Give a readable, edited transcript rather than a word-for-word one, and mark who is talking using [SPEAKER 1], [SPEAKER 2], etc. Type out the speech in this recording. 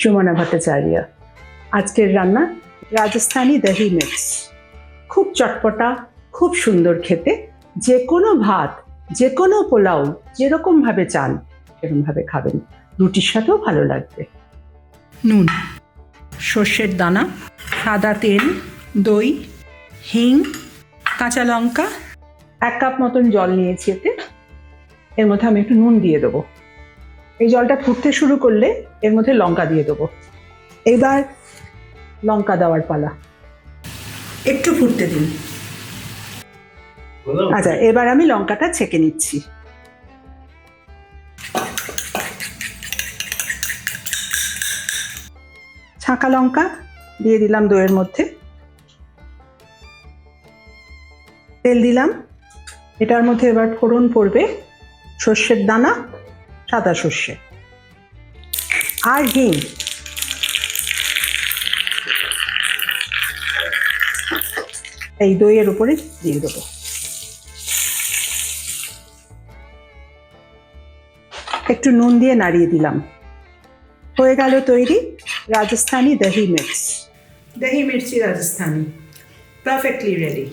[SPEAKER 1] সুমনা ভট্টাচার্য। আজকের রান্না রাজস্থানি দহি মিক্স। খুব চটপটা, খুব সুন্দর খেতে। যে কোনো ভাত, যে কোনো পোলাও, যেরকমভাবে চান সেরকমভাবে খাবেন। রুটির সাথেও ভালো লাগবে। নুন, সর্ষের দানা, সাদা তেল, দই, হিং, কাঁচা লঙ্কা, 1 কাপ মতন জল নিয়েছি। এর মধ্যে আমি একটু নুন দিয়ে দেবো। এই জলটা ফুটতে শুরু করলে এর মধ্যে লঙ্কা দিয়ে দেবো। এবার লঙ্কা দেওয়ার পালা। একটু ফুটতে দিন। আচ্ছা, এবার আমি লঙ্কাটা ছেঁকে নিচ্ছি। ছাঁকা লঙ্কা দিয়ে দিলাম দইয়ের মধ্যে। তেল দিলাম। এটার মধ্যে এবার ফোড়ন পড়বে সর্ষের দানা, সাদা সর্ষে আর হিং। এই দইয়ের উপরে দিয়ে দেবো। একটু নুন দিয়ে নাড়িয়ে দিলাম। হয়ে গেল তৈরি রাজস্থানি দহি মিক্স। দহি মির্চি রাজস্থানি, পারফেক্টলি রেডি।